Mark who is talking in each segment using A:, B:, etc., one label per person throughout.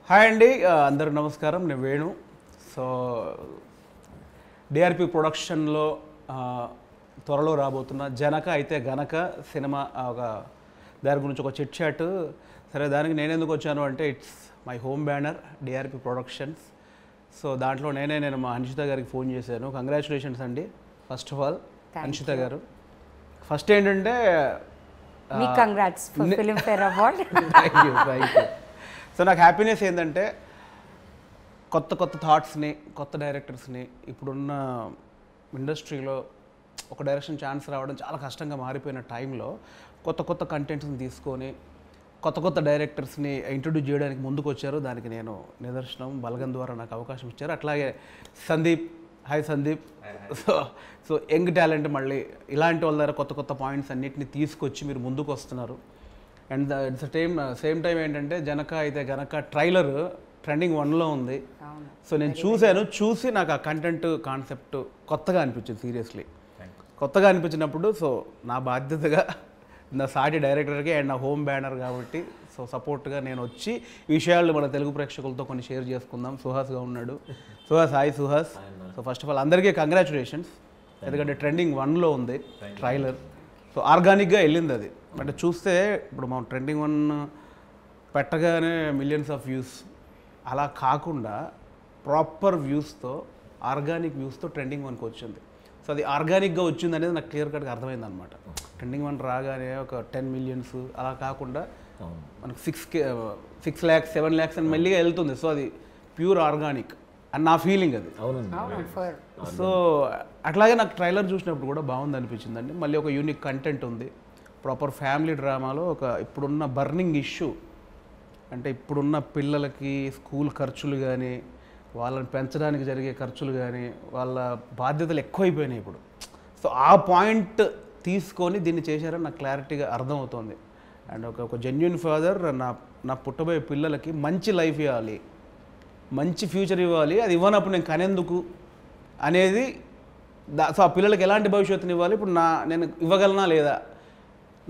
A: Hi అండి, అందరికి నమస్కారం. నేను వేణు. సో డిఆర్పి ప్రొడక్షన్లో త్వరలో రాబోతున్న జనక అయితే గనక సినిమా ఒక దాని గురించి ఒక చిట్ చాట్. సరే, దానికి నేను ఎందుకు వచ్చాను అంటే it's my home banner DRP productions. So దాంట్లో నేను మా హన్షిత గారికి ఫోన్ చేశాను. కంగ్రాచులేషన్స్ అండి ఫస్ట్ ఆఫ్ ఆల్ హన్షిత గారు. ఫస్ట్ ఏంటంటే
B: congrats for Filmfare award.
A: Thank you. So నాకు హ్యాపీనెస్ ఏంటంటే కొత్త థాట్స్ని, కొత్త డైరెక్టర్స్ని ఇప్పుడున్న ఇండస్ట్రీలో ఒక డైరెక్షన్ ఛాన్స్ రావడం చాలా కష్టంగా మారిపోయిన టైంలో కొత్త కంటెంట్స్ని తీసుకొని కొత్త డైరెక్టర్స్ని ఇంట్రొడ్యూస్ చేయడానికి ముందుకు వచ్చారు. దానికి నేను నిదర్శనం. బలగం ద్వారా నాకు అవకాశం ఇచ్చారు. అట్లాగే Sandeep, hi Sandeep. So young talent మళ్ళీ ఇలాంటి వాళ్ళ దగ్గర కొత్త పాయింట్స్ అన్నిటిని తీసుకొచ్చి మీరు ముందుకు వస్తున్నారు. అండ్ ఇట్స్ సేమ్ టైం ఏంటంటే జనక అయితే గనక ట్రైలర్ ట్రెండింగ్ 1లో ఉంది. సో నేను చూసి నాకు ఆ కంటెంట్ కాన్సెప్ట్ కొత్తగా అనిపించింది. సీరియస్లీ కొత్తగా అనిపించినప్పుడు సో నా బాధ్యతగా నా సాటి డైరెక్టర్కి అండ్ నా హోమ్ బ్యానర్ కాబట్టి సో సపోర్ట్గా నేను వచ్చి విషయాలు మన తెలుగు ప్రేక్షకులతో కొన్ని షేర్ చేసుకుందాం. సుహాస్గా ఉన్నాడు. Hi Suhas. So first of all అందరికీ కంగ్రాచులేషన్స్, ఎందుకంటే ట్రెండింగ్ 1లో ఉంది ట్రైలర్. సో ఆర్గానిక్గా వెళ్ళింది అది. అంటే చూస్తే ఇప్పుడు మనం ట్రెండింగ్ 1 పెట్టగానే మిలియన్స్ ఆఫ్ వ్యూస్ అలా కాకుండా ప్రాపర్ వ్యూస్తో, ఆర్గానిక్ వ్యూస్తో ట్రెండింగ్ 1కి వచ్చింది. సో అది ఆర్గానిక్గా వచ్చింది అనేది నాకు క్లియర్ కట్గా అర్థమైంది అనమాట. ట్రెండింగ్ 1 రాగానే ఒక 10 మిలియన్స్ అలా కాకుండా మనకు 6 lakhs 7 lakhs అని మెల్లిగా వెళ్తుంది. సో అది ప్యూర్ ఆర్గానిక్ అని నా ఫీలింగ్ అది. సో అట్లాగే నాకు ట్రైలర్ చూసినప్పుడు కూడా బాగుంది అనిపించిందండి. మళ్ళీ ఒక యూనిక్ కంటెంట్ ఉంది. ప్రాపర్ ఫ్యామిలీ డ్రామాలో ఒక ఇప్పుడున్న బర్నింగ్ ఇష్యూ అంటే ఇప్పుడున్న పిల్లలకి స్కూల్ ఖర్చులు కానీ, వాళ్ళని పెంచడానికి జరిగే ఖర్చులు కానీ, వాళ్ళ బాధ్యతలు ఎక్కువైపోయినాయి ఇప్పుడు. సో ఆ పాయింట్ తీసుకొని దీన్ని చేశారని నాకు క్లారిటీగా అర్థమవుతుంది. అండ్ ఒక జెన్యున్ ఫాదర్ నా పుట్టబోయే పిల్లలకి మంచి లైఫ్ ఇవ్వాలి, మంచి ఫ్యూచర్ ఇవ్వాలి. అది ఇవ్వనప్పుడు నేను కనేందుకు అనేది సో ఆ పిల్లలకి ఎలాంటి భవిష్యత్తుని ఇవ్వాలి, ఇప్పుడు నేను ఇవ్వగలనా లేదా,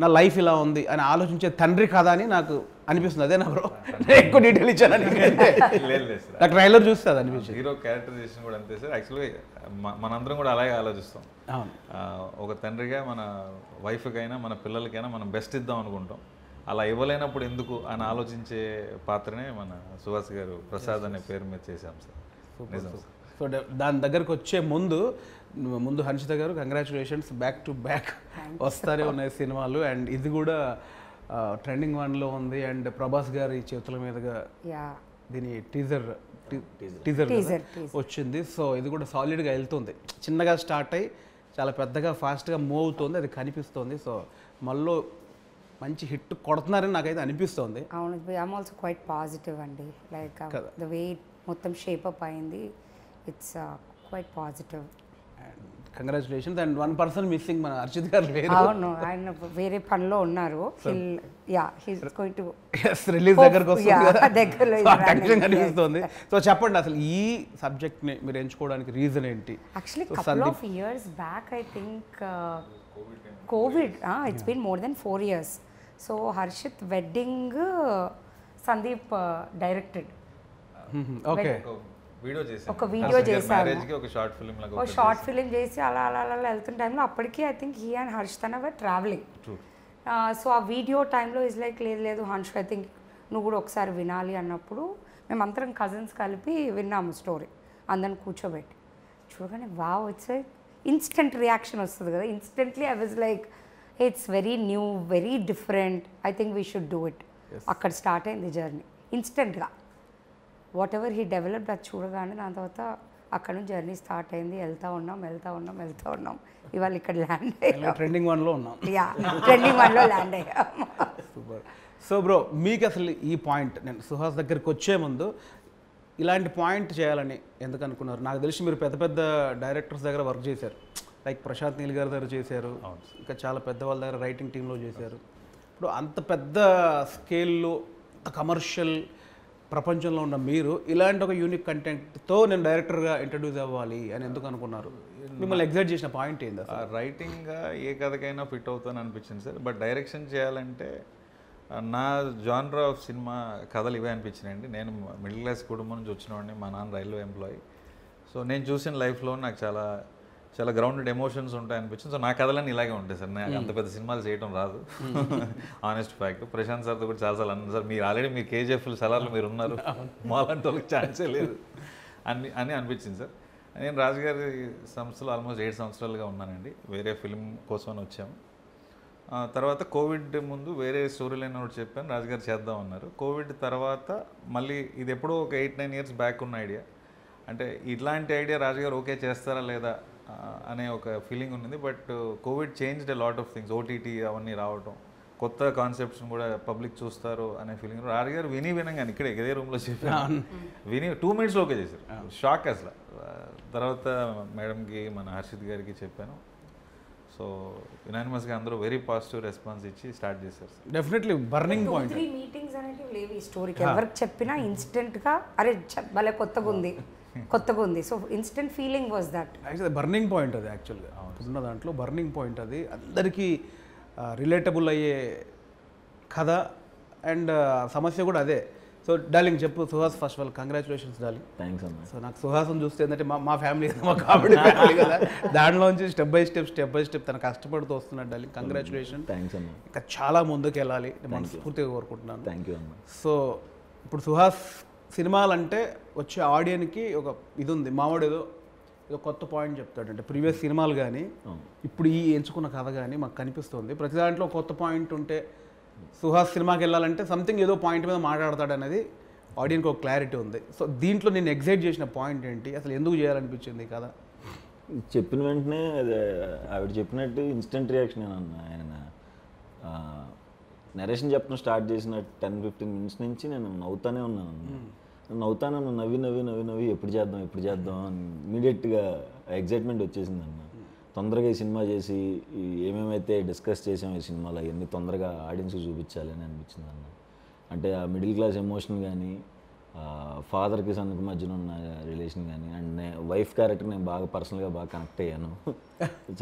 A: నా లైఫ్ ఇలా ఉంది అని ఆలోచించే తండ్రి కథ అని నాకు అనిపిస్తుంది. అదే నా బ్రో ఎక్కువ డీటెయిల్ ఇచ్చాను. నాకు ట్రైలర్ చూస్తే అది అనిపించింది.
C: హీరో క్యారెక్టరైజేషన్ కూడా అంతే సార్. యాక్చువల్గా మనందరం కూడా అలాగే ఆలోచిస్తాం. ఒక తండ్రిగా మన వైఫ్కైనా మన పిల్లలకైనా మనం బెస్ట్ ఇద్దాం అనుకుంటాం. అలా ఇవ్వలేనప్పుడు ఎందుకు అని ఆలోచించే పాత్రనే మన సుహాస్ గారు ప్రసాద్ అనే పేరు మీద చేశాం సార్. నిజం.
A: సో దాని దగ్గరకు వచ్చే ముందు హన్షిత గారు కంగ్రాచులేషన్స్. బ్యాక్ టు బ్యాక్ వస్తానే ఉన్నాయి సినిమాలు. అండ్ ఇది కూడా ట్రెండింగ్ 1లో ఉంది. అండ్ ప్రభాస్ గారి చేతుల మీదుగా దీని టీజర్ వచ్చింది. సో ఇది కూడా సాలిడ్గా వెళ్తుంది. చిన్నగా స్టార్ట్ అయ్యి చాలా పెద్దగా ఫాస్ట్గా మూవ్ అవుతుంది. అది కనిపిస్తుంది. సో మళ్ళీ మంచి హిట్ కొడుతున్నారని నాకైతే అనిపిస్తుంది.
B: అవును, ఐఎమ్ ఆల్సో క్వైట్ పాజిటివ్ అండి. లైక్ ద వే మొత్తం షేప్ అప్ అయింది, it's quite positive.
A: Congratulations. And 1 person missing, మన అర్చిత్ గారు లేరు.
B: అవును, ఆయన వేరే పనిలో ఉన్నారు.
A: రిలీజ్ దగ్గరకు వస్తుంది కనిపిస్తుంది. సో చెప్పండి, అసలు ఈ సబ్జెక్ట్ని మీరు ఎంచుకోవడానికి రీజన్ ఏంటి?
B: Actually couple of years back I think COVID, it's been more than 4 years. So Harshit wedding Sandeep directed.
A: Okay.
B: ఒక వీడియో చేశారు,
C: ఒక షార్ట్ ఫిల్మ్ లాగా
B: ఒక షార్ట్ ఫిల్మ్ చేసి అలా వెళ్తున్న టైంలో అప్పటికి I think he and Harshit were travelling. So ఆ వీడియో టైంలో ఇస్ లైక్ లేదు హన్ష్, ఐ థింక్ నువ్వు కూడా ఒకసారి వినాలి అన్నప్పుడు మేమందరం కజిన్స్ కలిపి విన్నాము స్టోరీ. అందరిని కూర్చోబెట్టి చూడగానే wow, it's like instant reaction వస్తుంది కదా. Instantly I was like it's very new, very different, I think we should do it. అక్కడ స్టార్ట్ అయింది జర్నీ ఇన్స్టెంట్గా. వాట్ ఎవర్ హీ డెవలప్డ్ అది చూడగానే దాని తర్వాత అక్కడ నుంచి జర్నీ స్టార్ట్ అయింది. వెళ్తూ ఉన్నాం. ఇవాళ ఇక్కడ ల్యాండ్ అయ్యాం.
A: ట్రెండింగ్ 1లో ఉన్నాం.
B: ట్రెండింగ్ 1లో ల్యాండ్ అయ్యాం.
A: సూపర్. సో బ్రో, మీకు అసలు ఈ పాయింట్, నేను సుహాస్ దగ్గరికి వచ్చే ముందు ఇలాంటి పాయింట్ చేయాలని ఎందుకు అనుకున్నారు? నాకు తెలిసి మీరు పెద్ద డైరెక్టర్స్ దగ్గర వర్క్ చేశారు. లైక్ ప్రశాంత్ నీల్ గారి దగ్గర చేశారు, ఇంకా చాలా పెద్దవాళ్ళ దగ్గర రైటింగ్ టీంలో చేశారు. ఇప్పుడు అంత పెద్ద స్కేల్లో కమర్షియల్ ప్రపంచంలో ఉన్న మీరు ఇలాంటి ఒక యూనిక్ కంటెంట్తో నేను డైరెక్టర్గా ఇంట్రడ్యూస్ అవ్వాలి అని ఎందుకు అనుకున్నారు? మిమ్మల్ని ఎగ్జైట్ చేసిన పాయింట్ ఏంది?
C: రైటింగ్గా ఏ కథకైనా ఫిట్ అవుతాను అనిపించింది సార్. బట్ డైరెక్షన్ చేయాలంటే నా జానర్ ఆఫ్ సినిమా కథలు ఇవే అనిపించినాయండి. నేను మిడిల్ క్లాస్ కుటుంబం నుంచి వచ్చినవాడిని, మా నాన్న రైల్వే ఎంప్లాయీ. సో నేను చూసిన లైఫ్లో నాకు చాలా చాలా గ్రౌండెడ్ ఎమోషన్స్ ఉంటాయి అనిపించింది. సో నా కథలన్నీ ఇలాగే ఉంటాయి సార్. నాకు అంత పెద్ద సినిమాలు చేయడం రాదు, ఆనెస్ట్ ఫ్యాక్ట్. ప్రశాంత్ సార్తో కూడా చాలాసార్లు అన్నారు, సార్ మీరు ఆల్రెడీ మీరు కేజీఎఫ్ సలార్లు మీరు ఉన్నారు, మాలాంటి వాళ్ళకి ఛాన్సే లేదు అని అనిపించింది సార్. నేను రాజుగారి సంస్థలో ఆల్మోస్ట్ 7 సంవత్సరాలుగా ఉన్నానండి. వేరే ఫిల్మ్ కోసమని వచ్చాము. తర్వాత కోవిడ్ ముందు వేరే స్టోరీ లైన్ ఒకటి చెప్పాను, రాజుగారు చేద్దాం అన్నారు. కోవిడ్ తర్వాత మళ్ళీ ఇది ఎప్పుడో ఒక 8-9 ఇయర్స్ బ్యాక్ ఉన్న ఐడియా. అంటే ఇట్లాంటి ఐడియా రాజుగారు ఓకే చేస్తారా లేదా అనే ఒక ఫీలింగ్ ఉంది. But Covid changed a lot of things. OTT అవన్నీ రావటం, కొత్త కాన్సెప్ట్స్ని కూడా పబ్లిక్ చూస్తారు అనే ఫీలింగ్. రాజుగారు వినంగానే ఇక్కడే ఇదే రూమ్లో చెప్పాను, 2 minutesలో ఓకే చేశారు. షాక్ అసలు. తర్వాత మేడంకి, మన హర్షిత్ గారికి చెప్పాను. సో యునానిమస్గా అందరూ వెరీ పాజిటివ్ రెస్పాన్స్ ఇచ్చి స్టార్ట్ చేశారు.
A: Definitely burning point.
B: 3 మీటింగ్స్ అనేవి లేవు ఈ స్టోరీకి. ఎవరికి చెప్పినా ఇన్స్టెంట్గా అరే భలే కొత్తగా ఉంది. So instant feeling was that.
A: Actually burning point అది. యాక్చువల్గా ఉన్న దాంట్లో బర్నింగ్ పాయింట్ అది, అందరికీ రిలేటబుల్ అయ్యే కథ అండ్ సమస్య కూడా అదే. సో డార్లింగ్ చెప్పు Suhas, first of all congratulations darling.
D: Thanks అన్న.
A: సో నాకు సుహాసం చూస్తే ఏంటంటే మా ఫ్యామిలీ, మా కామెడీ ఫ్యామిలీ కదా, దాంట్లోంచి స్టెప్ బై స్టెప్ తను కష్టపడుతూ వస్తున్నాడు డార్లింగ్. కంగ్రాచులేషన్.
D: థ్యాంక్స్ అన్న.
A: ఇంకా చాలా ముందుకు వెళ్ళాలి మనస్ఫూర్తిగా కోరుకుంటున్నాను.
D: థ్యాంక్ యూ అన్న.
A: సో ఇప్పుడు సుహాస్ సినిమాలంటే వచ్చే ఆడియన్కి ఒక ఇది ఉంది, మావాడు ఏదో కొత్త పాయింట్ చెప్తాడు. అంటే ప్రీవియస్ సినిమాలు కానీ ఇప్పుడు ఈ ఎంచుకున్న కథ కానీ మాకు కనిపిస్తుంది, ప్రతి దాంట్లో కొత్త పాయింట్ ఉంటే సుహాస్ సినిమాకి వెళ్ళాలంటే సంథింగ్ ఏదో పాయింట్ మీద మాట్లాడతాడు అనేది ఆడియన్కి ఒక క్లారిటీ ఉంది. సో దీంట్లో నేను ఎగ్జైట్ చేసిన పాయింట్ ఏంటి, అసలు ఎందుకు చేయాలనిపించింది కదా?
D: చెప్పిన వెంటనే ఆవిడ చెప్పినట్టు ఇన్స్టెంట్ రియాక్షన్ అన్న. ఆయన నరేషన్ చెప్పడం స్టార్ట్ చేసిన 10-15 minutes నుంచి నేను నవ్వుతానే ఉన్నాను. నవ్వి ఎప్పుడు చేద్దాం అని ఇమీడియట్గా ఎగ్జైట్మెంట్ వచ్చేసింది అన్న. తొందరగా ఈ సినిమా చేసి ఏమేమైతే డిస్కస్ చేసాం ఈ సినిమాలో అవన్నీ తొందరగా ఆడియన్స్కి చూపించాలి అని అనిపించింది అన్న. అంటే ఆ మిడిల్ క్లాస్ ఎమోషన్ కానీ, ఫాదర్కి సన్కి మధ్యన ఉన్న రిలేషన్ కానీ, అండ్ వైఫ్ క్యారెక్టర్ నేను బాగా పర్సనల్గా బాగా కనెక్ట్ అయ్యాను.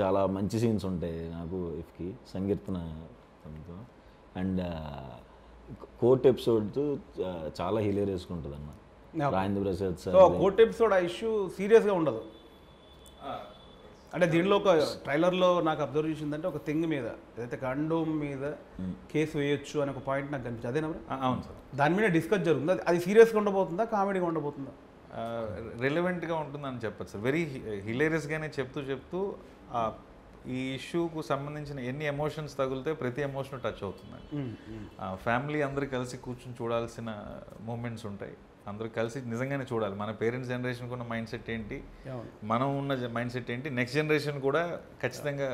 D: చాలా మంచి సీన్స్ ఉంటాయి నాకు వైఫ్కి, సంకీర్తన తనతో. అండ్ కోర్ట్ ఎపిసోడ్ చాలా హిలేరియస్గా ఉంటుంది అన్న. Rajendra Prasad sir
A: court episode ఆ ఇష్యూ సీరియస్గా ఉండదు. అంటే దీనిలో ఒక ట్రైలర్లో నాకు అబ్జర్వ్ చేసిందంటే ఒక థింగ్ మీద, ఏదైతే కండోమ్ మీద కేసు వేయొచ్చు అని ఒక పాయింట్ నాకు కనిపించింది. అదేనా?
C: అవును సార్.
A: దాని మీద డిస్కస్ జరుగుతుంది. అది సీరియస్గా ఉండబోతుందా, కామెడీగా ఉండబోతుందా?
C: రిలవెంట్గా ఉంటుందని చెప్పచ్చు సార్. వెరీ హిలేరియస్గానే చెప్తూ ఈ ఇష్యూకు సంబంధించిన ఎన్ని ఎమోషన్స్ తగిలితే ప్రతి ఎమోషన్ టచ్ అవుతుందండి. ఫ్యామిలీ అందరూ కలిసి కూర్చొని చూడాల్సిన మూమెంట్స్ ఉంటాయి. అందరూ కలిసి నిజంగానే చూడాలి. మన పేరెంట్స్ జనరేషన్కి ఉన్న మైండ్ సెట్ ఏంటి, మనం ఉన్న మైండ్ సెట్ ఏంటి, నెక్స్ట్ జనరేషన్ కూడా ఖచ్చితంగా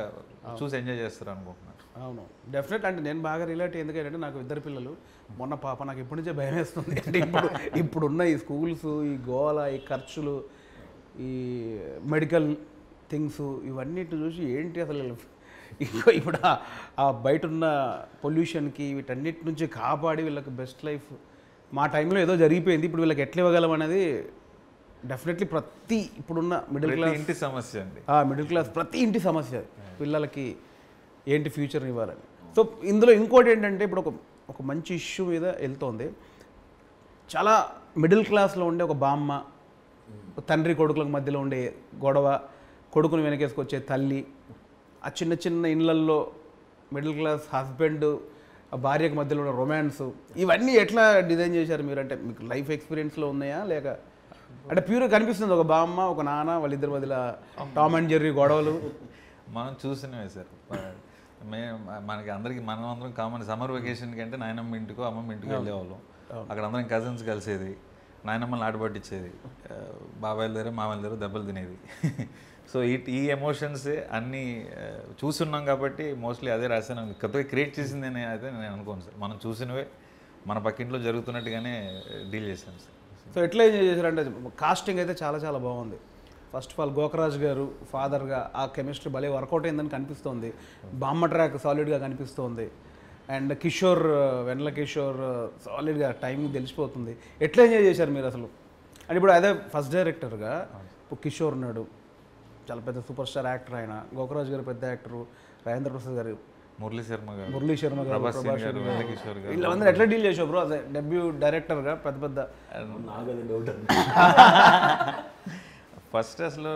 C: చూసి ఎంజాయ్ చేస్తారు అనుకుంటున్నాను.
A: అవును, డెఫినెట్. అంటే నేను బాగా రిలేట్ ఎందుకంటే నాకు 2 పిల్లలు. మొన్న పాప నాకు ఇప్పటి నుంచే భయం వేస్తుంది. అంటే ఇప్పుడున్న ఈ స్కూల్స్, ఈ గోల, ఈ ఖర్చులు, ఈ మెడికల్ థింగ్స్ ఇవన్నిటి చూసి ఏంటి అసలు ఇప్పుడు ఆ బయట ఉన్న పొల్యూషన్కి వీటన్నిటి నుంచి కాపాడి వీళ్ళకి బెస్ట్ లైఫ్ మా టైంలో ఏదో జరిగిపోయింది, ఇప్పుడు వీళ్ళకి ఎట్లా ఇవ్వగలం అనేది డెఫినెట్లీ ప్రతి ఇప్పుడున్న మిడిల్ క్లాస్
C: ఇంటి సమస్య అండి.
A: మిడిల్ క్లాస్ ప్రతి ఇంటి సమస్య పిల్లలకి ఏంటి ఫ్యూచర్ని ఇవ్వాలని. సో ఇందులో ఇంకోటి ఏంటంటే ఇప్పుడు ఒక మంచి ఇష్యూ మీద వెళ్తోంది. చాలా మిడిల్ క్లాస్లో ఉండే ఒక బామ్మ, తండ్రి కొడుకులకు మధ్యలో ఉండే గొడవ, కొడుకుని వెనకేసుకొచ్చే తల్లి, ఆ చిన్న చిన్న ఇళ్ళల్లో మిడిల్ క్లాస్ హస్బెండ్ భార్యకు మధ్యలో ఉన్న రొమాన్స్, ఇవన్నీ ఎట్లా డిజైన్ చేశారు మీరు? అంటే మీకు లైఫ్ ఎక్స్పీరియన్స్లో ఉన్నాయా లేక అంటే ప్యూర్గా కనిపిస్తుంది ఒక బామ్మ ఒక నాన్న వాళ్ళిద్దరి మధ్యలో టామ్ అండ్ జెర్రీ గొడవలు?
C: మనం చూసినవే సార్. మనకి అందరికీ మనం అందరం కామన్ సమ్మర్ వెకేషన్కి అంటే నాయనమ్మ ఇంటికో అమ్మమ్మ ఇంటికి వెళ్ళేవాళ్ళం. అక్కడ అందరం కజిన్స్ కలిసేది, నాయనమ్మని ఆటపట్టించేది, బాబాయిల దగ్గర మామయ్యల దగ్గర దెబ్బలు తినేది. సో ఈ ఎమోషన్సే అన్నీ చూస్తున్నాం కాబట్టి మోస్ట్లీ అదే రాశాను. కొత్తగా క్రియేట్ చేసింది అని అయితే నేను అనుకోను సార్. మనం చూసినవే మన పక్కింట్లో జరుగుతున్నట్టుగానే డీల్ చేశాను సార్.
A: సో ఎట్లా ఎంజాయ్ చేశారంటే కాస్టింగ్ అయితే చాలా చాలా బాగుంది. ఫస్ట్ ఆఫ్ ఆల్ గోకరాజ్ గారు ఫాదర్గా ఆ కెమిస్ట్రీ భలే వర్కౌట్ అయిందని కనిపిస్తోంది. బామ్మ ట్రాక్ సాలిడ్గా కనిపిస్తోంది. అండ్ కిషోర్, వెన్నెల కిషోర్ సాలిడ్గా టైమింగ్ తెలిసిపోతుంది. ఎట్లా ఎంజాయ్ చేశారు మీరు అసలు? అంటే ఇప్పుడు అదే ఫస్ట్ డైరెక్టర్గా ఇప్పుడు కిషోర్ ఉన్నాడు, చాలా పెద్ద సూపర్ స్టార్ యాక్టర్ ఆయన. గోకరాజ్ గారు పెద్ద యాక్టరు, రాజేంద్ర ప్రసాద్ గారు
C: మురళీ శర్మ గారు,
A: ప్రభాస్
C: గారు, వెంకటేశ్వర్ గారు,
A: వీళ్ళందరూ ఎట్లా డీల్ చేసావు బ్రో? అదే డెబ్యూ డైరెక్టర్గా పెద్ద
D: నాకు అది డౌట్ అండి.
C: ఫస్ట్ అసలు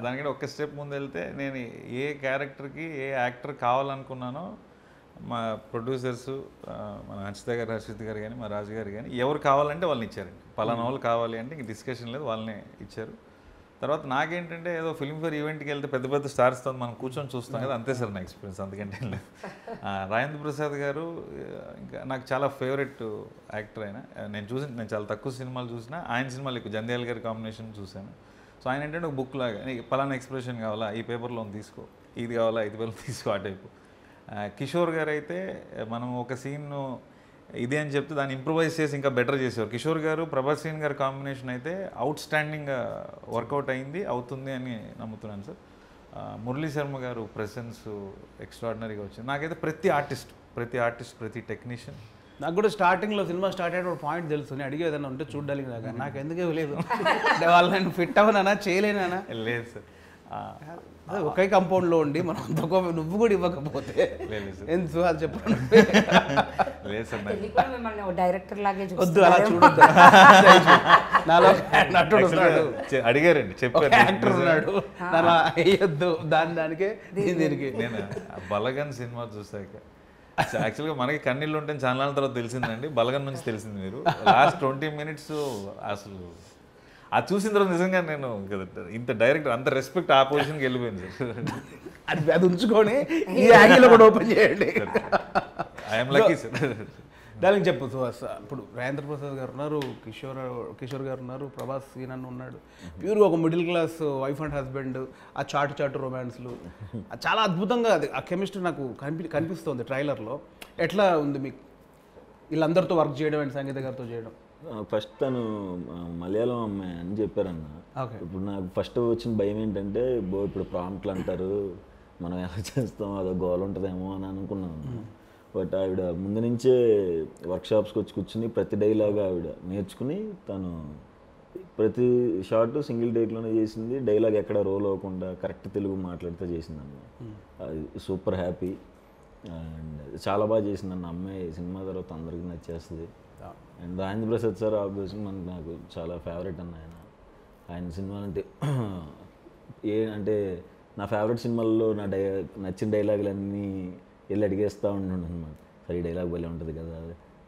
C: దానికంటే ఒక్క స్టెప్ ముందు వెళ్తే నేను ఏ క్యారెక్టర్కి ఏ యాక్టర్ కావాలనుకున్నానో మా ప్రొడ్యూసర్స్ మన హర్షిత్ గారు కానీ మా రాజు గారు కానీ ఎవరు కావాలంటే వాళ్ళని ఇచ్చారండి. పలానా వాళ్ళు కావాలి అంటే ఇంక డిస్కషన్ లేదు, వాళ్ళనే ఇచ్చారు. తర్వాత నాకేంటంటే ఏదో ఫిల్మ్ఫేర్ ఈవెంట్కి వెళ్తే పెద్ద పెద్ద స్టార్స్తో మనం కూర్చొని చూస్తాం కదా, అంతే సార్ నా ఎక్స్పీరియన్స్, అందుకంటే లేదు. రాజేంద్ర ప్రసాద్ గారు ఇంకా నాకు చాలా ఫేవరెట్ యాక్టర్ ఆయన. నేను చాలా తక్కువ సినిమాలు చూసినా ఆయన సినిమాలు ఎక్కువ, జంధ్యాల గారి కాంబినేషన్ చూశాను. సో ఆయన ఏంటంటే ఒక బుక్ లాగా, నీకు పలానా ఎక్స్ప్రెషన్ కావాలా ఈ పేపర్లో తీసుకో, ఇది కావాలా ఇది పేపర్లో తీసుకో, ఆ టైపు. కిషోర్ గారు అయితే మనం ఒక సీన్ ఇదే అని చెప్తే దాన్ని ఇంప్రూవైజ్ చేసి ఇంకా బెటర్ చేసేవారు. కిషోర్ గారు ప్రభాస్ గారి కాంబినేషన్ అయితే అవుట్ స్టాండింగ్గా వర్కౌట్ అయింది, అవుతుంది అని నమ్ముతున్నాను సార్. మురళీ శర్మ గారు ప్రెసెన్స్ ఎక్స్ట్రాడినరీగా వచ్చింది. నాకైతే ప్రతి ఆర్టిస్ట్ ప్రతి టెక్నీషియన్.
A: నాకు కూడా స్టార్టింగ్లో సినిమా స్టార్ట్ అయిన పాయింట్ తెలుసు, నేను అడిగే ఏదైనా ఉంటే చూడాలి నాకు ఎందుకే లేదు అంటే వాళ్ళు నేను ఫిట్ అవ్వనా చేయలేనా
C: లేదు సార్,
A: ఒకే కాంపౌండ్లో ఉండి మనం అంతకో నువ్వు కూడా ఇవ్వకపోతే ఎందుకు అది చెప్పండి.
C: లేదు సార్,
B: మిమ్మల్ని డైరెక్టర్ లాగే
A: వద్దు అలా చూడొద్దు. నాలో నటుడు ఉన్నాడు,
C: అడిగారండి, చెప్పారు
A: యాక్టర్ ఉన్నాడు, అలా వేయొద్దు దానికే దీనికి.
C: నేను బలగన్ సినిమా చూసాక యాక్చువల్గా మనకి కన్నీళ్ళు ఉంటే చాలా తర్వాత తెలిసిందండి, బలగన్ నుంచి తెలిసింది. మీరు లాస్ట్ 20 minutes అసలు అది చూసిన తర్వాత నిజంగా నేను ఇంత డైరెక్టర్ అంత రెస్పెక్ట్ ఆ పొజిషన్కి వెళ్ళిపోయింది సార్.
A: అది ఉంచుకొని ఈ యాంగిల్ కూడా ఓపెన్ చేయండి.
C: I'm lucky sir.
A: దానికి చెప్పు సుహాస్, ఇప్పుడు రాజేంద్ర ప్రసాద్ గారు ఉన్నారు, కిషోర్ గారు ఉన్నారు, ప్రభాస్ సీనన్ ఉన్నాడు. ప్యూర్గా ఒక middle class wife and husband, ఆ చాటు రొమాన్స్లు చాలా అద్భుతంగా అది ఆ కెమిస్ట్రీ నాకు కనిపిస్తుంది ట్రైలర్లో. ఎట్లా ఉంది మీకు వీళ్ళందరితో వర్క్ చేయడం అండ్ సంగీత గారితో చేయడం?
D: ఫస్ట్ తను మలయాళం అమ్మాయి అని చెప్పారన్న. ఇప్పుడు నాకు ఫస్ట్ వచ్చిన భయం ఏంటంటే ఇప్పుడు ప్రాంప్ట్లు అంటారు, మనం ఎలా చేస్తాం అదో గోల్ ఉంటుందేమో అని అనుకున్నాను. బట్ ఆవిడ ముందు నుంచే వర్క్షాప్స్కి వచ్చి కూర్చుని ప్రతి డైలాగ్ ఆవిడ నేర్చుకుని తను ప్రతి షార్ట్ సింగిల్ టేక్లోనే చేసింది. డైలాగ్ ఎక్కడ రోల్ అవ్వకుండా కరెక్ట్ తెలుగు మాట్లాడితే చేసిందన్న. అది సూపర్ హ్యాపీ అండ్ చాలా బాగా చేసిందన్న అమ్మాయి. సినిమా తర్వాత అందరికీ నచ్చేస్తుంది. And Rajendra Prasad sir obviously నాకు చాలా ఫేవరెట్ అన్న. ఆయన సినిమాలు అంటే అంటే నా ఫేవరెట్ సినిమాల్లో నచ్చిన డైలాగులన్నీ వెళ్ళి అడిగేస్తూ ఉంటుండే అనమాట. సరే ఈ డైలాగ్ భలే ఉంటుంది కదా,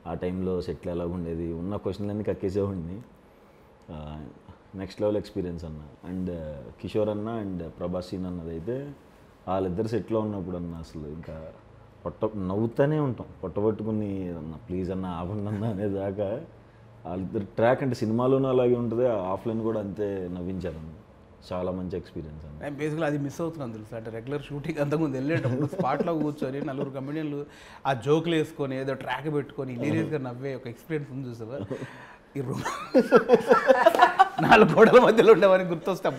D: ఆ టైంలో సెట్లు ఎలాగ ఉండేది, ఉన్న క్వశ్చన్లన్నీ కక్కేసేవాడిని. నెక్స్ట్ లెవెల్ ఎక్స్పీరియన్స్ అన్న. అండ్ కిషోర్ అన్న అండ్ ప్రభాస్ సీన్ అన్నదైతే వాళ్ళిద్దరు సెట్లో ఉన్నప్పుడు అన్న అసలు ఇంకా నవ్వుతూనే ఉంటాం, పొట్టబట్టుకుని అన్న ప్లీజ్ అన్న ఆపండి అన్న అనేదాకా. వాళ్ళిద్దరు ట్రాక్ అంటే సినిమాలోనూ అలాగే ఉంటుంది, ఆఫ్లైన్ కూడా అంతే నవ్వించారన్న. చాలా మంచి ఎక్స్పీరియన్స్ అండి.
A: నేను బేసిక్గా అది మిస్ అవుతున్నాను తెలుసు. అంటే రెగ్యులర్ షూటింగ్ అంతకుముందు వెళ్ళేటప్పుడు స్పాట్లో కూర్చొని 4 కమెడియన్లు ఆ జోకులు వేసుకొని ఏదో ట్రాక్ పెట్టుకొని ఇలీరియస్గా నవ్వే ఒక ఎక్స్పీరియన్స్ ఉంది చూసావా. ఈ రూమ్ 4 గోడల మధ్యలో ఉండేవారికి గుర్తొస్తే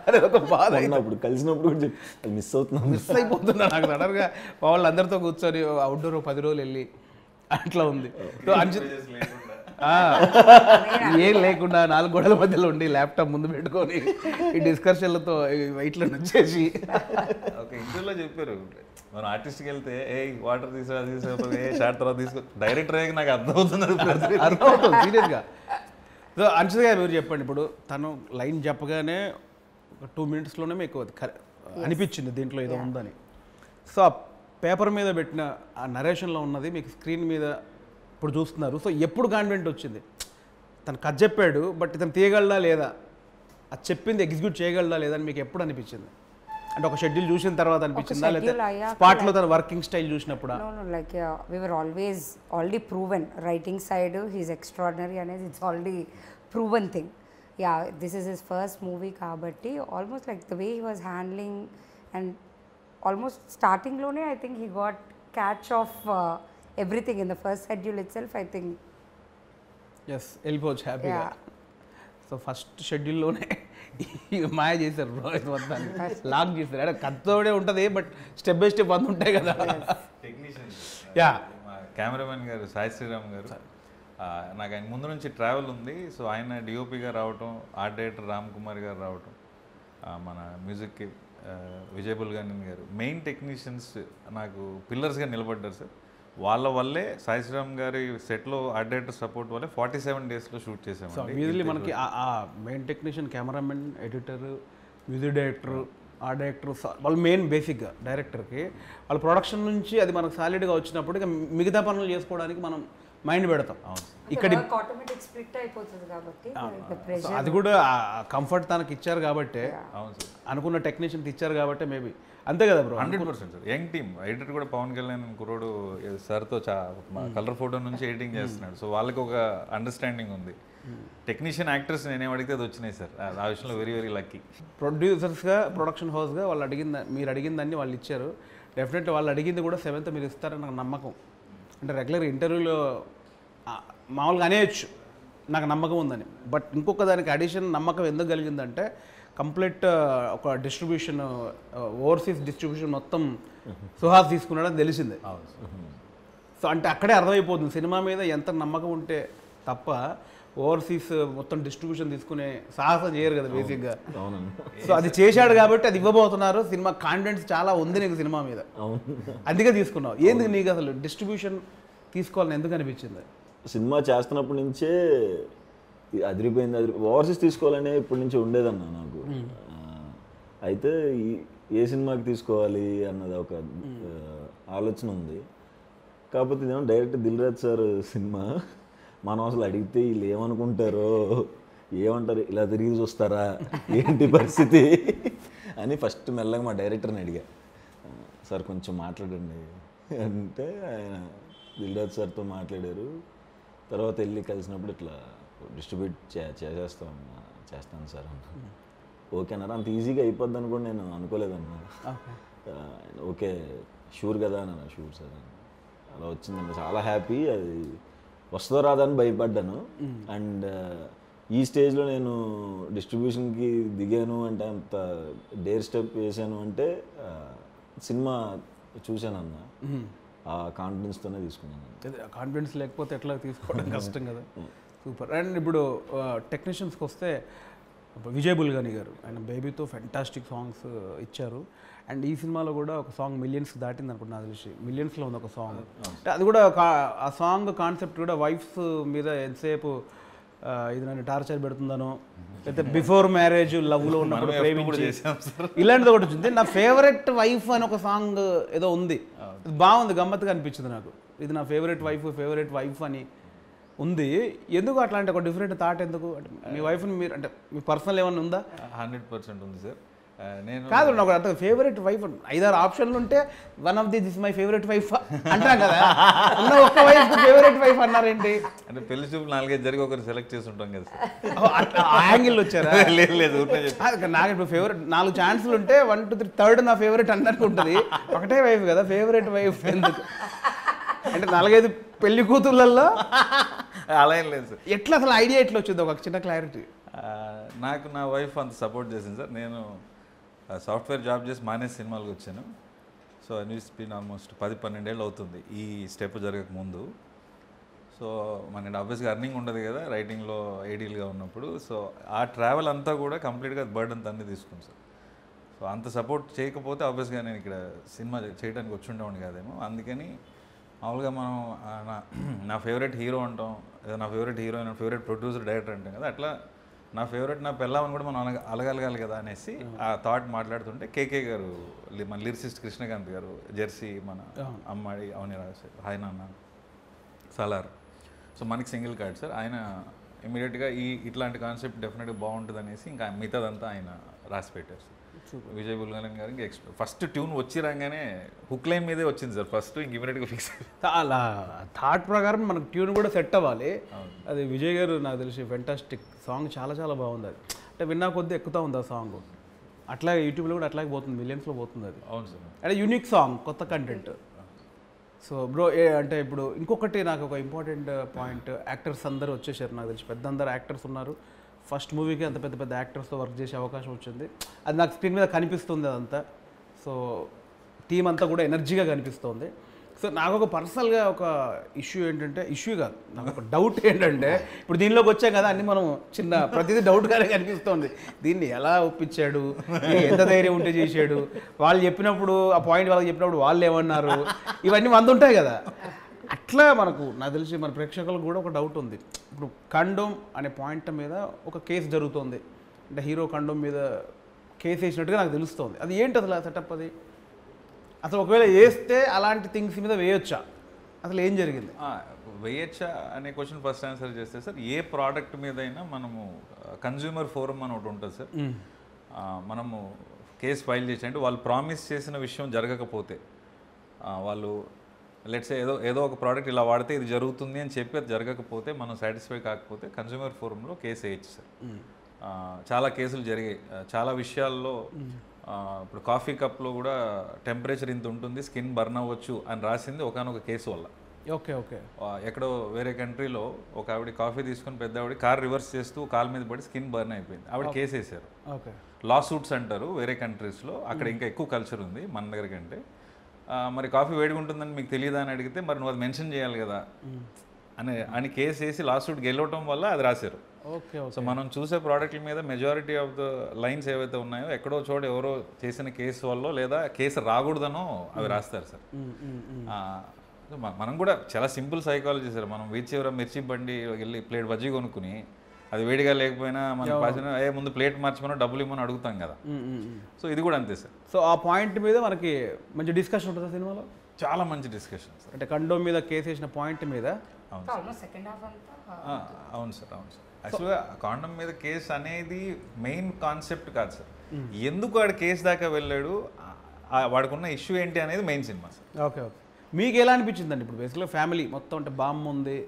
A: అదే ఒక బాధ.
D: అయినప్పుడు కలిసినప్పుడు కూడా మిస్ అవుతున్నాను,
A: మిస్ అయిపోతున్నా. నాకు సడన్గా వాళ్ళు అందరితో కూర్చొని అవుట్డోర్ 10 రోజులు వెళ్ళి అట్లా ఉంది. ఏం లేకుండా 4 గోడల మధ్యలో ఉండి ల్యాప్టాప్ ముందు పెట్టుకొని ఈ డిస్కషన్లతో ఇట్లా వచ్చేసి
C: ఒక ఇంటర్వ్యూలో చెప్పారు, మనం ఆర్టిస్ట్కి వెళ్తే ఏ వాటర్ తీసుకురా ఏ షార్ట్ తర్వాత తీసుకో, డైరెక్టర్ అయ్యాక నాకు
A: అర్థమవుతుంది సీరియస్గా. సో అంశద్ గారు మీరు చెప్పండి, ఇప్పుడు తను లైన్ చెప్పగానే ఒక 2 minutesలోనే మీకు అనిపించింది దీంట్లో ఏదో ఉందని. సో ఆ పేపర్ మీద పెట్టిన ఆ నరేషన్లో ఉన్నది మీకు స్క్రీన్ మీద ఇప్పుడు చూస్తున్నారు. సో ఎప్పుడు కాన్ఫిడెంట్ వచ్చింది తను కథ చెప్పాడు బట్ ఇతను తీయగలడా లేదా, అది చెప్పింది ఎగ్జిక్యూట్ చేయగలడా లేదా అని మీకు ఎప్పుడు అనిపించింది? అంటే ఒక షెడ్యూల్ చూసిన తర్వాత అనిపించిందా, లేదా స్పాట్లో తన వర్కింగ్ స్టైల్ చూసినప్పుడు?
B: Like we were always already proven writing side he's extraordinary అనేది it's already proven thing. Yeah this is his first movie కాబట్టి almost like the way he was handling and almost స్టార్టింగ్లోనే I think he got catch of everything in the first schedule itself, I think.
A: Yes, వెళ్ళిపోవచ్చు హ్యాపీగా. So first షెడ్యూల్లోనే మాయ చేశారు bro, ఇది మొత్తాన్ని lock చేశారు. అంటే కథతోడే ఉంటుంది బట్ స్టెప్ బై స్టెప్ అంత ఉంటాయి కదా.
C: టెక్నీషియన్
A: యా
C: కెమెరామెన్ గారు సాయి శ్రీరామ్ గారు, నాకు ఆయన ముందు నుంచి ట్రావెల్ ఉంది. సో ఆయన డిఓపిగా రావటం, ఆర్ట్ డైరెక్టర్ రామ్ కుమార్ గారు రావటం, మన మ్యూజిక్కి విజయ్ బుల్గన్ గారు మెయిన్ టెక్నీషియన్స్ నాకు పిల్లర్స్గా నిలబడ్డారు సార్. వాళ్ళ వల్లే సాయి శ్రీరామ్ గారి సెట్లో ఆర్ట్ డైరెక్టర్ సపోర్ట్ వల్లే 47 డేస్లో షూట్ చేసామండి.
A: యూజువల్లీ మనకి ఆ main technician, cameraman, editor, music director, art director వాళ్ళు మెయిన్ బేసిక్గా డైరెక్టర్కి వాళ్ళ ప్రొడక్షన్ నుంచి అది మనకు సాలిడ్గా వచ్చినప్పుడు ఇక మిగతా పనులు చేసుకోవడానికి మనం మైండ్ పెడతాం. ఇక్కడ
B: ఆటోమేటిక్ స్ప్లిట్ అయిపోతుంది కాబట్టి
A: సో అది కూడా కంఫర్ట్ తనకి ఇచ్చారు కాబట్టి,
C: అవును సార్,
A: అనుకున్న టెక్నీషియన్ ఇచ్చారు కాబట్టి మేబీ అంతే కదా bro.
C: 100% sir. Young team editor కూడా పవన్ కళ్యాణ్ కుర్రోడు సార్తో కలర్ ఫోటో నుంచి ఎడిటింగ్ చేస్తున్నాడు. సో వాళ్ళకి ఒక అండర్స్టాండింగ్ ఉంది. టెక్నీషియన్ యాక్టర్స్ నేనేం అడిగితే అది వచ్చినాయి సార్. ఆ విషయంలో వెరీ వెరీ లక్కీ.
A: ప్రొడ్యూసర్స్గా, ప్రొడక్షన్ హౌస్గా వాళ్ళు మీరు అడిగిందాన్ని వాళ్ళు ఇచ్చారు. డెఫినెట్గా వాళ్ళు అడిగింది కూడా 7th మీరు ఇస్తారని నాకు నమ్మకం. అంటే రెగ్యులర్ ఇంటర్వ్యూలో మామూలుగా అనేయచ్చు నాకు నమ్మకం ఉందని. బట్ ఇంకొక దానికి అడిషన్ నమ్మకం ఎందుకు కలిగిందంటే కంప్లీట్ ఒక డిస్ట్రిబ్యూషన్, ఓవర్సీస్ డిస్ట్రిబ్యూషన్ మొత్తం సుహాస్ తీసుకున్నాడని తెలిసిందే. సో అంటే అక్కడే అర్థమైపోతుంది సినిమా మీద ఎంత నమ్మకం ఉంటే తప్ప ఓవర్సీస్ మొత్తం డిస్ట్రిబ్యూషన్ తీసుకునే సాహసం చేయరు కదా బేసిక్గా. సో అది చేశాడు కాబట్టి అది ఇవ్వబోతున్నారు. సినిమా కాన్ఫిడెన్స్ చాలా ఉంది నీకు సినిమా మీద, అందుకే తీసుకున్నావు. ఏంది నీకు అసలు డిస్ట్రిబ్యూషన్ తీసుకోవాలని ఎందుకు అనిపించింది?
D: సినిమా చేస్తున్నప్పటి నుంచే అదిరిపోయింది. ఓవర్సీస్ తీసుకోవాలనే ఇప్పటి నుంచి ఉండేదన్న నాకు. అయితే ఏ సినిమాకి తీసుకోవాలి అన్నది ఒక ఆలోచన ఉంది. కాకపోతే ఇదేమో direct Dil Raju sir cinema. మనం అసలు అడిగితే వీళ్ళు ఏమనుకుంటారో, ఏమంటారు, ఇలా తిరిగి చూస్తారా, ఏంటి పరిస్థితి అని ఫస్ట్ మెల్లగా మా డైరెక్టర్ని అడిగా, సార్ కొంచెం మాట్లాడండి అంటే ఆయన దిల్ రాజు సార్తో మాట్లాడారు. తర్వాత వెళ్ళి కలిసినప్పుడు ఇట్లా డిస్ట్రిబ్యూట్ చేస్తాను సార్ అన్న. ఓకే అన్నారు. అంత ఈజీగా అయిపోద్ది అని కూడా నేను అనుకోలేదన్నా. ఓకే షూర్ కదా అన్న. షూర్ సార్ అని అలా వచ్చిందండి. చాలా హ్యాపీ. అది వస్తుందో రాదని భయపడ్డాను. అండ్ ఈ స్టేజ్లో నేను డిస్ట్రిబ్యూషన్కి దిగాను అంటే, అంత డేర్ స్టెప్ వేసాను అంటే సినిమా చూశానన్న. ఆ కాన్ఫిడెన్స్తోనే తీసుకున్నాను.
A: కాన్ఫిడెన్స్ లేకపోతే ఎట్లా తీసుకోవడం కష్టం కదా. సూపర్. అండ్ ఇప్పుడు టెక్నీషియన్స్కి వస్తే విజయ్ బుల్గని గారు ఆయన బేబీతో ఫెంటాస్టిక్ సాంగ్స్ ఇచ్చారు. అండ్ ఈ సినిమాలో కూడా ఒక సాంగ్ మిలియన్స్ దాటింది అనుకుంటున్నా, నాకు తెలిసి మిలియన్స్లో ఉంది ఒక సాంగ్. అది కూడా ఆ సాంగ్ కాన్సెప్ట్ కూడా వైఫ్స్ మీద ఎంతసేపు ఇది నన్ను టార్చర్ పెడుతుందనో, లేకపోతే బిఫోర్ మ్యారేజ్ లవ్లో ఉన్నప్పుడు ప్రేమించి ఇలాంటిది ఒకటి వచ్చింది. నా ఫేవరెట్ వైఫ్ అని ఒక సాంగ్ ఏదో ఉంది, బాగుంది, గమ్మత్తుగా అనిపించింది నాకు. ఇది నా ఫేవరెట్ వైఫ్ అని ఉంది. ఎందుకు అట్లాంటి ఒక డిఫరెంట్ థాట్ ఎందుకు? అంటే మీ వైఫ్ని మీరు అంటే మీ పర్సనల్ ఏమన్నా ఉందా?
C: 100% ఉంది సార్. నేను
A: కాదు, నాకు అంత ఫేవరెట్ వైఫ్ 5-6 ఆప్షన్లు ఉంటే one of this my favourite wife అంటాం కదా. ఉన్న ఒక్క వైఫ్ ఫేవరెట్ వైఫ్ అన్నారేంటి?
C: అంటే పెళ్లి చూపులు 4-5 జరిగి ఒకరు సెలెక్ట్ చేసి ఉంటాం కదా
A: సార్. ఆ యాంగిల్ వచ్చారా?
C: లేదు
A: నాకు ఇప్పుడు ఫేవరెట్ 4 ఛాన్సులు ఉంటే 1, 2, 3 థర్డ్ నా ఫేవరెట్ అన్నట్టు ఉంటుంది. ఒకటే వైఫ్ కదా ఫేవరెట్ వైఫ్ ఎందుకు? అంటే 4-5 పెళ్లి కూతుర్లలో
C: అలా ఏం లేదు సార్.
A: ఎట్లా అసలు ఐడియా ఎట్లా వచ్చింది? ఒక చిన్న క్లారిటీ.
C: నాకు నా వైఫ్ అంత సపోర్ట్ చేసింది సార్. నేను సాఫ్ట్వేర్ జాబ్ చేసి మానేసి సినిమాలకు వచ్చాను. సో న్యూస్ బీన్ ఆల్మోస్ట్ 10-12 ఏళ్ళు అవుతుంది ఈ స్టెప్ జరగక ముందు. సో మన ఆబ్వియస్గా అర్నింగ్ ఉండదు కదా రైటింగ్లో ఐడియల్గా ఉన్నప్పుడు. సో ఆ ట్రావెల్ అంతా కూడా కంప్లీట్గా బర్డన్ తన్ని తీసుకుంది సార్. సో అంత సపోర్ట్ చేయకపోతే ఆబ్వియస్గా నేను ఇక్కడ సినిమా చేయడానికి వచ్చి ఉండేవాడిని కాదేమో. అందుకని మామూలుగా మనం నా ఫేవరెట్ హీరో అంటాం, లేదా నా favourite heroine, favourite producer, director అంటాం కదా, అట్లా నా ఫేవరెట్ నా పెళ్ళామని కూడా మనం అలగలగాలి కదా అనేసి ఆ థాట్ మాట్లాడుతుంటే కేకే గారు, మన లిరిసిస్ట్ కృష్ణకాంత్ గారు, జెర్సీ, మన అమ్మాడి అవని రాజు, హాయ్ నాన్న, సలార్, సో మనకి సింగిల్ కార్డ్ సార్. ఆయన ఇమీడియట్గా ఇట్లాంటి కాన్సెప్ట్ డెఫినెట్గా బాగుంటుంది అనేసి ఇంకా మిగతాదంతా ఆయన రాసి పెట్టారు సార్. విజయ్ బుల్గన్ గారికి ఫస్ట్ ట్యూన్ వచ్చి రాగానే హుక్ లైన్ మీదే వచ్చింది సార్ ఫస్ట్. ఇంక ఇమీడియట్గా ఫిక్స్
A: అలా థాట్ ప్రకారం మనకు ట్యూన్ కూడా సెట్ అవ్వాలి. అది విజయ్ గారు నాకు తెలిసి ఫెంటాస్టిక్ సాంగ్, చాలా చాలా బాగుంది. అది అంటే విన్నా కొద్దీ ఎక్కుతూ ఉంది ఆ సాంగ్. అట్లాగే యూట్యూబ్లో కూడా అట్లాగే పోతుంది, మిలియన్స్లో పోతుంది అది.
C: అవును సార్.
A: అంటే యూనిక్ సాంగ్, కొత్త కంటెంట్. సో బ్రో అంటే ఇప్పుడు ఇంకొకటి నాకు ఒక ఇంపార్టెంట్ పాయింట్, యాక్టర్స్ అందరూ వచ్చేసారు నాకు తెలిసి, పెద్ద అందరు యాక్టర్స్ ఉన్నారు. ఫస్ట్ మూవీకి అంత పెద్ద పెద్ద యాక్టర్స్తో వర్క్ చేసే అవకాశం వచ్చింది. అది నాకు స్క్రీన్ మీద కనిపిస్తుంది అదంతా. సో టీం అంతా కూడా ఎనర్జీగా కనిపిస్తుంది. సో నాకు ఒక పర్సనల్గా ఒక ఇష్యూ ఏంటంటే, ఇష్యూ కాదు, నాకు ఒక డౌట్ ఏంటంటే, ఇప్పుడు దీనిలోకి వచ్చాం కదా, అన్ని మనం ప్రతిదీ డౌట్గానే కనిపిస్తుంది. దీన్ని ఎలా ఒప్పించాడు, ఎంత ధైర్యం ఉంటే చేశాడు, వాళ్ళు చెప్పినప్పుడు ఆ పాయింట్ వాళ్ళకి చెప్పినప్పుడు వాళ్ళు ఏమన్నారు, ఇవన్నీ వంద ఉంటాయి కదా. అట్లా నాకు తెలిసి మన ప్రేక్షకులకు కూడా ఒక డౌట్ ఉంది. ఇప్పుడు కండోమ్ అనే పాయింట్ మీద ఒక కేసు జరుగుతుంది, అంటే హీరో కండోమ్ మీద కేసు వేసినట్టుగా నాకు తెలుస్తుంది. అది ఏంటి అసలు ఆ సెటప్? అది అసలు ఒకవేళ వేస్తే అలాంటి థింగ్స్ మీద వేయొచ్చా, అసలు ఏం జరిగింది?
C: వేయచ్చా అనే క్వశ్చన్ ఫస్ట్ ఆన్సర్ చేస్తే సార్, ఏ ప్రోడక్ట్ మీదైనా మనము కన్జ్యూమర్ ఫోరం అని ఒకటి ఉంటుంది సార్. మనము కేసు ఫైల్ చేసి, అంటే వాళ్ళు ప్రామిస్ చేసిన విషయం జరగకపోతే, వాళ్ళు లెట్స్ ఏదో ఒక ప్రోడక్ట్ ఇలా వాడితే ఇది జరుగుతుంది అని చెప్పి అది జరగకపోతే, మనం సాటిస్ఫై కాకపోతే కన్జ్యూమర్ ఫోరంలో కేసు వేయచ్చు సార్. చాలా కేసులు జరిగాయి చాలా విషయాల్లో. ఇప్పుడు కాఫీ కప్లో కూడా టెంపరేచర్ ఇంత ఉంటుంది, స్కిన్ బర్న్ అవ్వచ్చు అని రాసింది ఒకనొక కేసు వల్ల.
A: Okay okay.
C: ఎక్కడో వేరే కంట్రీలో ఒక ఆవిడ కాఫీ తీసుకుని పెద్ద ఆవిడ కార్ రివర్స్ చేస్తూ కాలు మీద పడి స్కిన్ బర్న్ అయిపోయింది, ఆవిడ కేసు వేసారు.
A: ఓకే.
C: లా సూట్స్ అంటారు వేరే కంట్రీస్లో, అక్కడ ఇంకా ఎక్కువ కల్చర్ ఉంది మన దగ్గర కంటే. మరి కాఫీ వేడిగా ఉంటుందని మీకు తెలియదా అని అడిగితే, మరి నువ్వు అది మెన్షన్ చేయాలి కదా అని కేసు వేసి లా సూట్ గెలవటం వల్ల అది రాశారు.
A: ఓకే.
C: సో మనం చూసే ప్రోడక్ట్ల మీద మెజారిటీ ఆఫ్ ద లైన్స్ ఏవైతే ఉన్నాయో ఎక్కడో చోట ఎవరో చేసిన కేసు వల్ల లేదా కేసు రాకూడదనో అవి రాస్తారు సార్. మనం కూడా చాలా సింపుల్ సైకాలజీ సార్. మనం వీధి చివర మిర్చి బండి వెళ్ళి ప్లేట్ బజ్జీ కొనుక్కుని అది వేడిగా లేకపోయినా మనం పాసిన ముందు ప్లేట్ మార్చమనో డబ్బులు ఇవ్వమని అడుగుతాం కదా. సో ఇది కూడా అంతే సార్.
A: సో ఆ పాయింట్ మీద మనకి మంచి డిస్కషన్ ఉంటుంది సినిమాలో,
C: చాలా మంచి డిస్కషన్ సార్.
A: అంటే కండోమ్ మీద కేసు వేసిన పాయింట్ మీద.
C: అవును సార్. యాక్చువల్గా కాండమ్ మీద కేసు అనేది మెయిన్ కాన్సెప్ట్ కాదు సార్. ఎందుకు వాడు కేసు దాకా వెళ్ళాడు, వాడుకున్న ఇష్యూ ఏంటి అనేది main cinema sir.
A: Okay okay. మీకు ఎలా అనిపించిందండి? ఇప్పుడు బేసిక్గా ఫ్యామిలీ మొత్తం, అంటే బామ్మ ఉంది,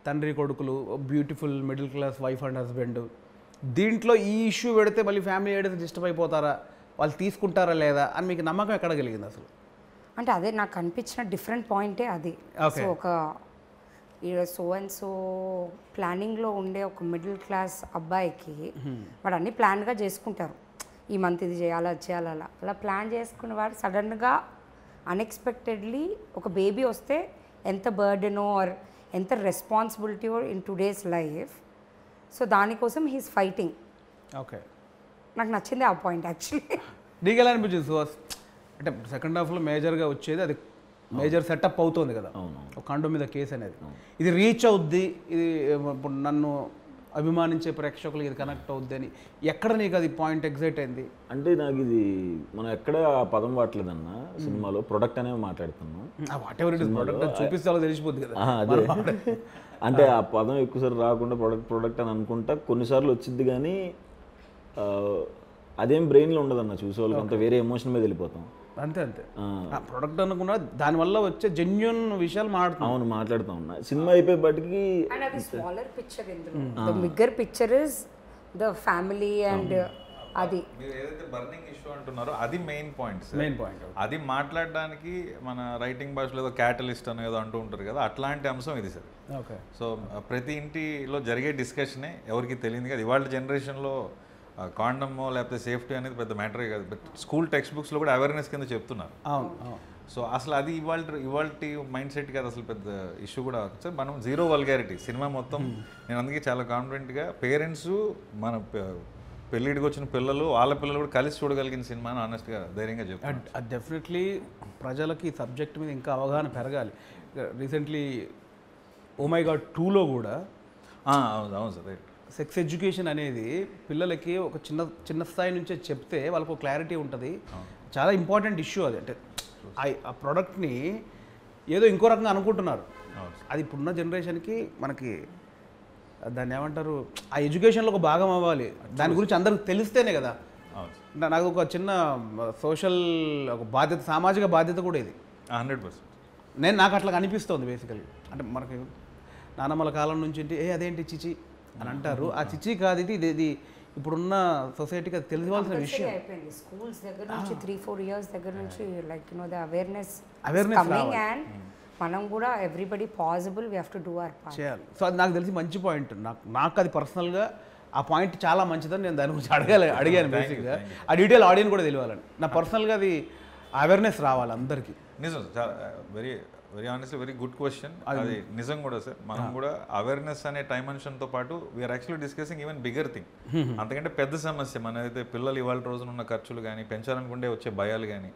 A: తండ్రి కొడుకులు, beautiful middle class wife and husband, దీంట్లో ఈ ఇష్యూ పెడితే మళ్ళీ ఫ్యామిలీ ఏదైతే డిస్టర్బ్ అయిపోతారా, వాళ్ళు తీసుకుంటారా లేదా అని మీకు నమ్మకం ఎక్కడ కలిగింది అసలు?
B: అంటే అదే నాకు అనిపించిన డిఫరెంట్ పాయింటే అది. సో ఒక సో అండ్ సో ప్లానింగ్లో ఉండే ఒక మిడిల్ క్లాస్ అబ్బాయికి వాడు అన్ని ప్లాన్గా చేసుకుంటారు, ఈ మంత్ ఇది చేయాలి అది చేయాలి, అలా ప్లాన్ చేసుకునేవాడు సడన్గా అన్ఎక్స్పెక్టెడ్లీ ఒక బేబీ వస్తే ఎంత బర్డెనో ఆర్ ఎంత responsibility in today's life. So దానికోసం హీస్ ఫైటింగ్.
A: ఓకే.
B: నాకు నచ్చింది ఆ పాయింట్ యాక్చువల్లీ.
A: నీకు ఎలా అనిపించింది సుహాస్? అంటే సెకండ్ హాఫ్లో మేజర్గా వచ్చేది అది, మేజర్ సెటప్ అవుతుంది కదా ఒక కండోమ్ మీద కేసు అనేది. ఇది రీచ్ అవుద్ది, ఇది ఇప్పుడు నన్ను అభిమానించే ప్రేక్షకులు ఇది కనెక్ట్ అవుద్ది అని ఎక్కడ నీకు అది పాయింట్ ఎగ్జైట్ అయింది?
D: అంటే నాకు ఇది మనం ఎక్కడ ఆ పదం వాడలేదన్న, సినిమాలో ప్రొడక్ట్ అనేవి మాట్లాడుతున్నాం.
A: What ever it is, product చూపిస్తే తెలిసిపోద్ది కదా.
D: అదే అంటే ఆ పదం ఎక్కువసారి రాకుండా ప్రొడక్ట్ అని అనుకుంటా కొన్నిసార్లు వచ్చింది, కానీ అదేం బ్రెయిన్లో ఉండదన్న, చూసేవాళ్ళకి అంతా వేరే ఎమోషన్ మీద వెళ్ళిపోతాం.
A: అంతే అంతే. ప్రొడక్ట్ అనుకున్నా దానివల్ల వచ్చే జెన్యున్ విషయాలు
D: మాట్లాడుతూ ఉన్నా. సినిమా అయిపోయేపటికి
B: smaller picture, the bigger picture is the family and అది
C: మీరు ఏదైతే బర్నింగ్ ఇష్యూ అంటున్నారో అది మెయిన్ పాయింట్. అది మాట్లాడడానికి మన రైటింగ్ భాషలో ఏదో క్యాటలిస్ట్ అని ఏదో అంటూ ఉంటారు కదా, అట్లాంటి అంశం ఇది సార్.
A: ఓకే.
C: సో ప్రతి ఇంటిలో జరిగే డిస్కషనే ఎవరికి తెలియదు కదా. ఇవాళ జనరేషన్లో కాండమో లేకపోతే సేఫ్టీ అనేది పెద్ద మ్యాటరే కాదు, బట్ స్కూల్ టెక్స్ట్ బుక్స్లో కూడా అవేర్నెస్ కింద చెప్తున్నారు. సో అసలు అది ఇవాళ మైండ్ సెట్ కాదు, అసలు పెద్ద ఇష్యూ కూడా సార్. మనం జీరో వల్గారిటీ సినిమా మొత్తం. నేను అందుకే చాలా కాన్ఫిడెంట్గా పేరెంట్స్ మన పెళ్ళిడికి వచ్చిన పిల్లలు వాళ్ళ పిల్లలు కూడా కలిసి చూడగలిగిన సినిమా అని ఆనెస్ట్గా ధైర్యంగా చెప్తాను.
A: అది డెఫినెట్లీ ప్రజలకి సబ్జెక్ట్ మీద ఇంకా అవగాహన పెరగాలి. రీసెంట్లీ ఓ మై గాడ్ 2లో కూడా
C: అవును సార్, రైట్,
A: సెక్స్ ఎడ్యుకేషన్ అనేది పిల్లలకి ఒక చిన్న స్థాయి నుంచే చెప్తే వాళ్ళకు క్లారిటీ ఉంటుంది. చాలా ఇంపార్టెంట్ ఇష్యూ అది. అంటే ఆ ప్రోడక్ట్ని ఏదో ఇంకో రకంగా అనుకుంటున్నారు, అది ఇప్పుడున్న జనరేషన్కి మనకి దాన్ని ఏమంటారు, ఆ ఎడ్యుకేషన్లో ఒక భాగం అవ్వాలి. దాని గురించి అందరికి తెలిస్తేనే కదా. నాకు ఒక చిన్న సోషల్ ఒక బాధ్యత, సామాజిక బాధ్యత కూడా ఇది
C: 100%.
A: నాకు అట్లా అనిపిస్తుంది బేసికలీ. అంటే మనకి నానమ్మల కాలం నుంచి అదేంటి చిచి అని అంటారు, ఆ చిచి కాదు ఇది ఇప్పుడున్న సొసైటీకి అది తెలియవలసిన విషయం.
B: స్కూల్స్ దగ్గర నుంచి 3-4 ఇయర్స్ దగ్గర నుంచి లైక్ ద అవేర్నెస్ మనం కూడా everybody possible we have to do our part
A: చేయాలి. సో అది నాకు తెలిసి మంచి పాయింట్. నాకు అది పర్సనల్గా ఆ పాయింట్ చాలా మంచిదని నేను దాని గురించి అడిగాను బేసిక్గా. ఆ డీటెయిల్ ఆడియన్స్ కూడా తెలియాలని, నా పర్సనల్గా అది అవేర్నెస్ రావాలి అందరికీ.
C: నిజం, చాలా very very honestly very good question. అది నిజం కూడా సార్. మనం కూడా అవేర్నెస్ అనే డైమెన్షన్తో పాటు we're actually discussing even bigger thing. అంతకంటే పెద్ద సమస్య మనైతే పిల్లలు ఇవాళ రోజున ఉన్న ఖర్చులు కానీ, పెంచాలనుకుంటే వచ్చే భయాలు కానీ,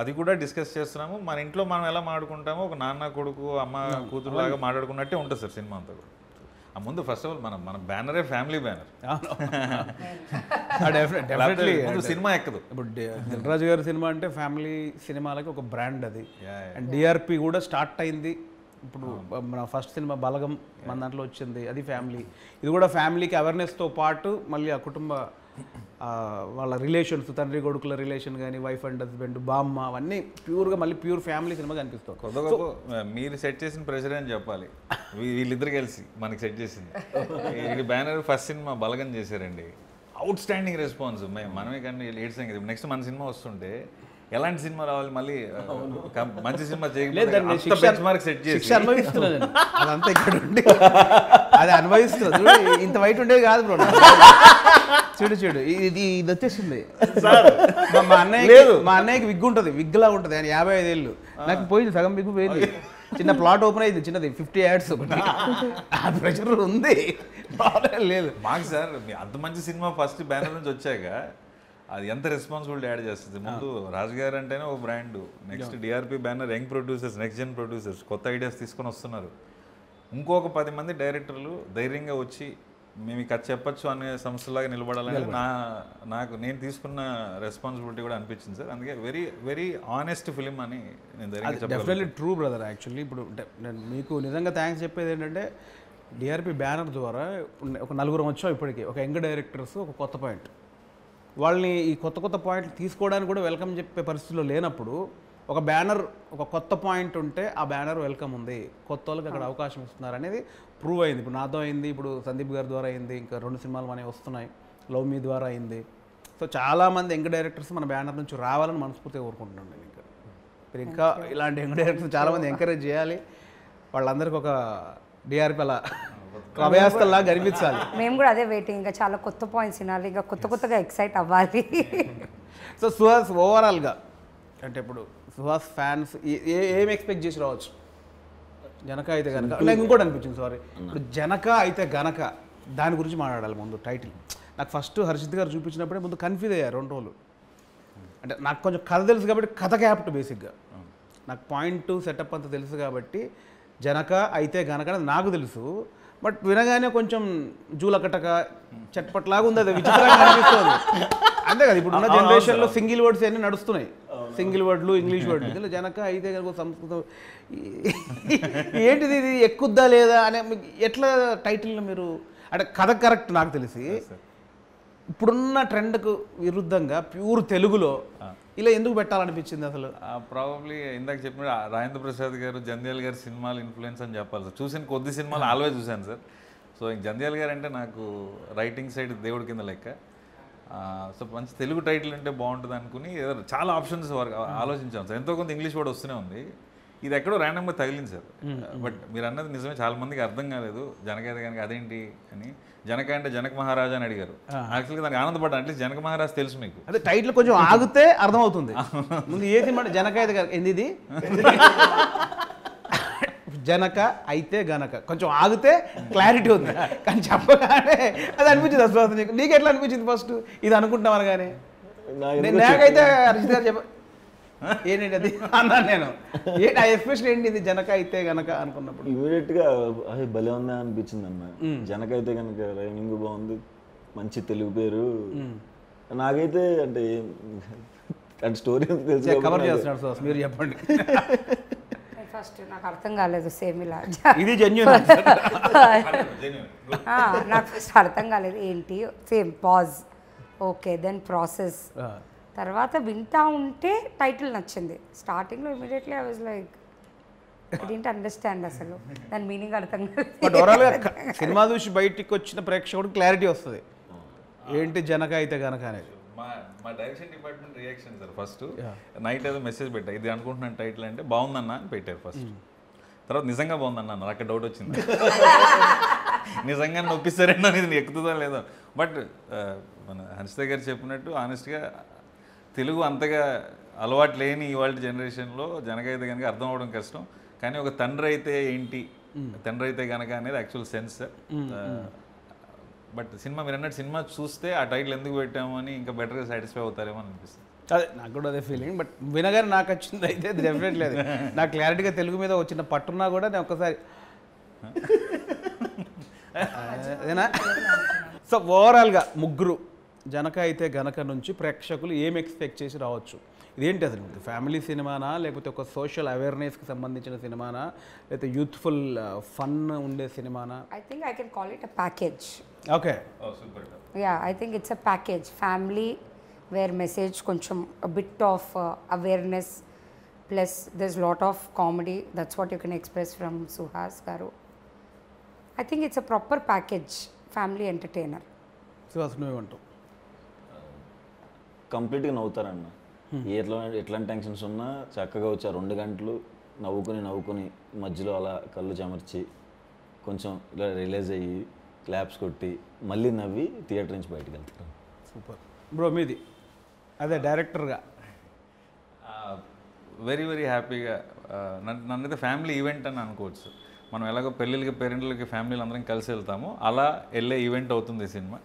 C: అది కూడా డిస్కస్ చేస్తున్నాము. మన ఇంట్లో మనం ఎలా మాట్లాడుకుంటామో ఒక నాన్న కొడుకు అమ్మ కూతురు లాగా మాట్లాడుకున్నట్టే ఉంటుంది సార్ సినిమా అంతా కూడా. ముందు ఫస్ట్ ఆఫ్ ఆల్ మన బ్యానరే ఫ్యామిలీ బ్యానర్. ముందు సినిమా ఎక్కదు.
A: ఇప్పుడు దిల్రాజు గారి సినిమా అంటే ఫ్యామిలీ సినిమాలకి ఒక బ్రాండ్ అది. అండ్ డిఆర్పి కూడా స్టార్ట్ అయింది. ఇప్పుడు మన ఫస్ట్ సినిమా బలగం మన దాంట్లో వచ్చింది, అది ఫ్యామిలీ. ఇది కూడా ఫ్యామిలీకి అవేర్నెస్తో పాటు మళ్ళీ ఆ కుటుంబ వాళ్ళ రిలేషన్స్, తండ్రి కొడుకుల రిలేషన్ కానీ, వైఫ్ అండ్ హస్బెండ్, బామ్మ, అవన్నీ ప్యూర్గా మళ్ళీ ప్యూర్ ఫ్యామిలీ సినిమా కనిపిస్తుంది.
C: కొత్త గొప్ప మీరు సెట్ చేసిన ప్రెషర్ అని చెప్పాలి. వీళ్ళిద్దరు కలిసి మనకి సెట్ చేసింది. ఇది బ్యానర్ ఫస్ట్ సినిమా బలగం చేశారండి. Out standing response. మనమే కానీ లేట్ సంగతి. నెక్స్ట్ మన సినిమా వస్తుంటే ఎలాంటి సినిమా రావాలి, మళ్ళీ మంచి సినిమా చేయలేదు
A: అనుభవిస్తున్నాను. అదంతా ఇక్కడ ఉండి అది అనుభవిస్తుంది. ఇంత వైట్ ఉండేది కాదు బ్రో. చూడు ఇది వచ్చేసింది. మా అన్నయ్యకి విగ్ ఉంటుంది, విగ్ లా ఉంటుంది. ఆయన 55 ఏళ్ళు. నాకు పోయింది, సగం విగ్ పోయింది. చిన్న ప్లాట్ ఓపెన్ అయింది, చిన్నది 50 యాడ్స్. ఆ ప్రెషర్ ఉంది, లేదు
C: మాకు సార్. అంత మంచి సినిమా ఫస్ట్ బ్యానర్ నుంచి వచ్చాక అది ఎంత రెస్పాన్సిబిలిటీ యాడ్ చేస్తుంది. ముందు రాజు గారు అంటేనే ఒక brand, next DRP banner, young producers, next Jan producers కొత్త ఐడియాస్ తీసుకొని వస్తున్నారు. ఇంకొక 10 మంది డైరెక్టర్లు ధైర్యంగా వచ్చి మేము ఇక చెప్పచ్చు అనే సంస్థలాగా నిలబడాలని నాకు నేను తీసుకున్న రెస్పాన్సిబిలిటీ కూడా అనిపించింది సార్. అందుకే వెరీ వెరీ ఆనెస్ట్ ఫిలిం అని నేను ధైర్యంగా
A: డెఫినెట్లీ ట్రూ బ్రదర్. యాక్చువల్లీ ఇప్పుడు నేను మీకు నిజంగా థ్యాంక్స్ చెప్పేది ఏంటంటే, డిఆర్పి బ్యానర్ ద్వారా ఒక 4 వచ్చాం ఇప్పటికీ. ఒక యంగ్ డైరెక్టర్స్, ఒక కొత్త పాయింట్. వాళ్ళని ఈ కొత్త పాయింట్లు తీసుకోవడానికి కూడా వెల్కమ్ చెప్పే పరిస్థితిలో లేనప్పుడు ఒక బ్యానర్, ఒక కొత్త పాయింట్ ఉంటే ఆ బ్యానర్ వెల్కమ్ ఉంది, కొత్త వాళ్ళకి అక్కడ అవకాశం ఇస్తున్నారు అనేది ప్రూవ్ అయింది. ఇప్పుడు నాతో అయింది, ఇప్పుడు సందీప్ గారి ద్వారా అయింది, ఇంకా 2 సినిమాలు మనకి వస్తున్నాయి, లవ్ మీ ద్వారా అయింది. సో చాలామంది యంగ్ డైరెక్టర్స్ మన బ్యానర్ నుంచి రావాలని మనస్ఫూర్తిగా కోరుకుంటున్నాను నేను. ఇంకా ఇలాంటి యంగ్ డైరెక్టర్స్ చాలామంది ఎంకరేజ్ చేయాలి. వాళ్ళందరికీ ఒక డిఆర్పి అలా అభయాస్తల్లా కనిపించాలి.
B: మేము కూడా అదే వెయిటింగ్. ఇంకా చాలా కొత్త పాయింట్స్ వినాలి, ఇంకా కొత్తగా ఎక్సైట్ అవ్వాలి.
A: సో సుహాస్ ఓవరాల్గా అంటే ఇప్పుడు సుహాస్ ఫ్యాన్స్ ఏం ఎక్స్పెక్ట్ చేసి రావచ్చు? జనక అయితే గనక, నాకు ఇంకోటి అనిపించింది, సారీ, ఇప్పుడు జనక అయితే గనక దాని గురించి మాట్లాడాలి ముందు. టైటిల్ నాకు ఫస్ట్ హర్షిత్ గారు చూపించినప్పుడే ముందు కన్ఫ్యూజ్ అయ్యారు 2 రోజులు. అంటే నాకు కొంచెం కథ తెలుసు కాబట్టి కథ క్యాప్ట్ బేసిక్గా నాకు పాయింట్ సెటప్ అంతా తెలుసు కాబట్టి జనక అయితే గనక నాకు తెలుసు. బట్ వినగానే కొంచెం జూలకటక చట్పట్లాగా ఉంది, అది విచిత్రంగా అనిపిస్తుంది. అంతే కదా, ఇప్పుడున్న జనరేషన్లో సింగిల్ వర్డ్స్ అన్నీ నడుస్తున్నాయి, సింగిల్ వర్డ్లు, ఇంగ్లీష్ వర్డ్లు. ఇందులో జనక అయితే కనుక సంస్కృతం ఏంటిది, ఇది ఎక్కుద్దా లేదా అనే ఎట్లా టైటిల్ని మీరు, అంటే కథ కరెక్ట్ నాకు తెలిసి ఇప్పుడున్న ట్రెండ్కు విరుద్ధంగా ప్యూర్ తెలుగులో ఇలా ఎందుకు పెట్టాలనిపించింది అసలు?
C: ప్రాబబ్లీ ఇందాక చెప్పిన రాజేంద్ర ప్రసాద్ గారు, జంధ్యాల గారి సినిమాలు ఇన్ఫ్లుయెన్స్ అని చెప్పాలి సార్. చూసిన కొద్ది సినిమాలు ఆల్వేజ్ చూశాను సార్. సో జంధ్యాల గారు అంటే నాకు రైటింగ్ సైడ్ దేవుడి కింద లెక్క. సో మంచి తెలుగు టైటిల్ అంటే బాగుంటుంది అనుకుని చాలా ఆప్షన్స్ ఆలోచించాను సార్. ఎంతో కొంత ఇంగ్లీష్ వర్డ్ వస్తూనే ఉంది. ఇది ఎక్కడో ర్యాండమ్గా తగిలింది సార్. బట్ మీరు అన్నది నిజమే, చాలా మందికి అర్థం కాలేదు జనక అయితే కనుక అదేంటి అని. జనక అంటే జనక మహారాజా అని అడిగారు. యాక్చువల్గా దానికి ఆనందపడ్డా, అట్లీస్ట్ జనక మహారాజ్ తెలుసు మీకు.
A: అదే టైటిల్ కొంచెం ఆగితే అర్థమవుతుంది. ముందు ఏ సినిమా జనక అయితే ఏంది జనక అయితే గనక కొంచెం ఆగితే క్లారిటీ ఉంది, కానీ చెప్పగానే అది అనిపించింది అసలు. నీకు ఎట్లా అనిపించింది ఫస్ట్ ఇది అనుకుంటున్నాం అనగానే? నాకైతే హర్షిత్ గారు చెప్ప ఏంటంటే అది అన్నాను నేను, ఏంటి ఎస్పెషల్ ఏంటి ఇది జనక అయితే గనక అనుకున్నప్పుడు
D: ఇమీడియట్గా అది భలే ఉందా అనిపించింది అన్న. జనక అయితే కనుక రైమింగ్ బాగుంది, మంచి తెలుగు పేరు. నాకైతే అంటే స్టోరీ తెలుసు,
A: కవర్ చేస్తున్నాడు సార్, మీరు చెప్పండి.
B: ఫస్ట్ నాకు అర్థం కాలేదు, సేమ్ ఇలా
A: ఇది జెన్యూన్.
B: నాకు ఫస్ట్ అర్థం కాలేదు ఏంటి, same pause, okay, then process, తర్వాత వింటా ఉంటే టైటిల్ నచ్చింది. స్టార్టింగ్లో immediately I was like I didn't understand అసలు దాని మీనింగ్ అర్థం కాలేదు.
A: బట్ ఓవరాల్గా సినిమా చూసి బయటికి వచ్చిన ప్రేక్షకుడికి క్లారిటీ వస్తుంది ఏంటి జనక అయితే గనక అనేది.
C: మా direction department reaction sir. First night ఏదో మెసేజ్ పెట్టా, ఇది అనుకుంటున్నాను టైటిల్ అంటే బాగుందన్న అని పెట్టారు ఫస్ట్. తర్వాత నిజంగా బాగుందన్న నాకు అక్కడ డౌట్ వచ్చింది, నిజంగా నొప్పిస్తారేనా అనేది ఎక్కుతుందా లేదో. బట్ మన హర్షిత గారు చెప్పినట్టు ఆనెస్ట్గా తెలుగు అంతగా అలవాటు లేని ఇవాళ జనరేషన్లో జనకైతే కనుక అర్థం అవ్వడం కష్టం. కానీ ఒక తండ్రి అయితే ఏంటి, తండ్రి అయితే కనుక అనేది యాక్చువల్ సెన్స్. బట్ సినిమా మీరు అన్నట్టు సినిమా చూస్తే ఆ టైటిల్ ఎందుకు పెట్టాము అని ఇంకా బెటర్గా సాటిస్ఫై అవుతారేమో అని అనిపిస్తుంది.
A: అదే నాకు కూడా అదే ఫీలింగ్. బట్ వినగానే నాకు వచ్చింది అయితే డెఫినెట్లీ అది నాకు క్లారిటీగా తెలుగు మీద వచ్చిన పట్టున్నా కూడా నేను ఒక్కసారి అదేనా. సో ఓవరాల్గా ముగ్గురు జనక అయితే గనక నుంచి ప్రేక్షకులు ఏం ఎక్స్పెక్ట్ చేసి రావచ్చు? ఇదేంటి అసలు ఫ్యామిలీ సినిమానా, లేకపోతే ఒక సోషల్ అవేర్నెస్కి సంబంధించిన సినిమానా, లేకపోతే యూత్ఫుల్ ఫన్ ఉండే సినిమానా?
B: I think I can call it a package.
A: Okay.
B: Yeah, I think it's a package. Family where message koncham a bit of awareness plus there's lot of comedy. That's what you can express from Suhas garu. I think it's a proper package, family entertainer.
A: So అసలు నువ్వేమంటావు?
D: కంప్లీట్గా నవ్వుతారన్న. ఎట్లాంటి tensions ఉన్నా చక్కగా వచ్చి 2 గంటలు నవ్వుకుని మధ్యలో అలా కళ్ళు చెమర్చి కొంచెం ఇలా రిలీజ్ అయ్యి క్లాప్స్ కొట్టి మళ్ళీ నవ్వి థియేటర్ నుంచి బయటకు వెళ్తారు.
A: Super bro. మీది అదే డైరెక్టర్గా
C: వెరీ వెరీ హ్యాపీగా నన్నైతే ఫ్యామిలీ ఈవెంట్ అని అనుకోవచ్చు. మనం ఎలాగో పెళ్ళిళ్ళకి పేరెంట్లకి ఫ్యామిలీలు అందరం కలిసి వెళ్తామో అలా వెళ్ళే ఈవెంట్ అవుతుంది ఈ సినిమా.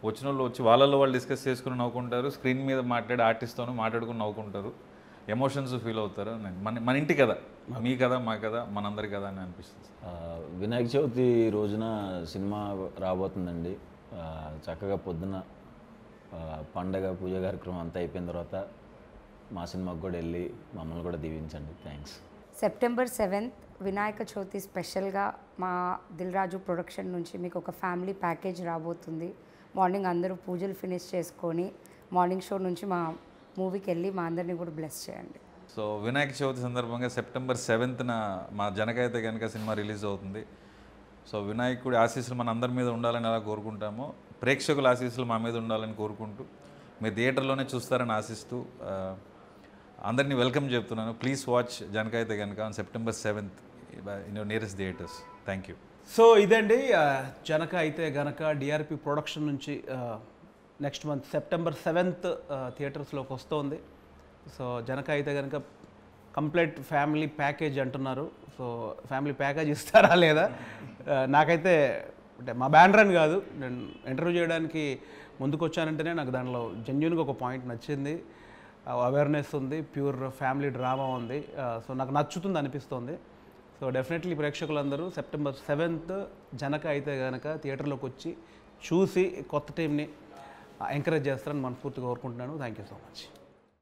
C: వచ్చిన వాళ్ళు వచ్చి వాళ్ళల్లో వాళ్ళు డిస్కస్ చేసుకుని నవ్వుకుంటారు, స్క్రీన్ మీద మాట్లాడి ఆర్టిస్ట్తోనూ మాట్లాడుకుని నవ్వుకుంటారు, ఎమోషన్స్ ఫీల్ అవుతారు. మన ఇంటి కదా, మీ కదా, మా కదా, మనందరి కదా అని అనిపిస్తుంది.
D: వినాయక చవితి రోజున సినిమా రాబోతుందండి. చక్కగా పొద్దున పండగ పూజ కార్యక్రమం అంతా అయిపోయిన తర్వాత మా సినిమాకి కూడా వెళ్ళి మమ్మల్ని కూడా దీవించండి. Thanks.
B: September 7th Vinayaka Chavithi స్పెషల్గా మా దిల్ రాజు ప్రొడక్షన్ నుంచి మీకు ఒక ఫ్యామిలీ ప్యాకేజ్ రాబోతుంది. మార్నింగ్ అందరూ పూజలు ఫినిష్ చేసుకొని మార్నింగ్ షో నుంచి మా మూవీకి వెళ్ళి మా అందరినీ కూడా బ్లెస్ చేయండి.
C: సో వినాయక చవితి సందర్భంగా September 7th మా జనకైతే కనుక సినిమా రిలీజ్ అవుతుంది. సో వినాయకుడి ఆశీస్సులు మన అందరి మీద ఉండాలని ఎలా కోరుకుంటామో ప్రేక్షకుల ఆశీస్సులు మా మీద ఉండాలని కోరుకుంటూ మీరు థియేటర్లోనే చూస్తారని ఆశిస్తూ అందరినీ వెల్కమ్ చెప్తున్నాను. ప్లీజ్ వాచ్ జనకైతే కనుక on September 7th in your nearest theatres. Thank you.
A: So ఇదండి జనక అయితే గనక డిఆర్పి ప్రొడక్షన్ నుంచి నెక్స్ట్ మంత్ September 7th థియేటర్స్లోకి వస్తుంది. సో జనక అయితే కనుక కంప్లీట్ ఫ్యామిలీ ప్యాకేజ్ అంటున్నారు. సో ఫ్యామిలీ ప్యాకేజ్ ఇస్తారా లేదా? నాకైతే అంటే మా బ్యానర్ అని కాదు, నేను ఇంటర్వ్యూ చేయడానికి ముందుకు వచ్చానంటేనే నాకు దానిలో జెన్యున్గా ఒక పాయింట్ నచ్చింది. అవేర్నెస్ ఉంది, ప్యూర్ ఫ్యామిలీ డ్రామా ఉంది. సో నాకు నచ్చుతుంది అనిపిస్తుంది. సో డెఫినెట్లీ ప్రేక్షకులందరూ September 7th జనక అయితే కనుక థియేటర్లోకి వచ్చి చూసి కొత్త టీంని ఎంకరేజ్ చేస్తారని మనస్ఫూర్తిగా కోరుకుంటున్నాను. Thank you so much.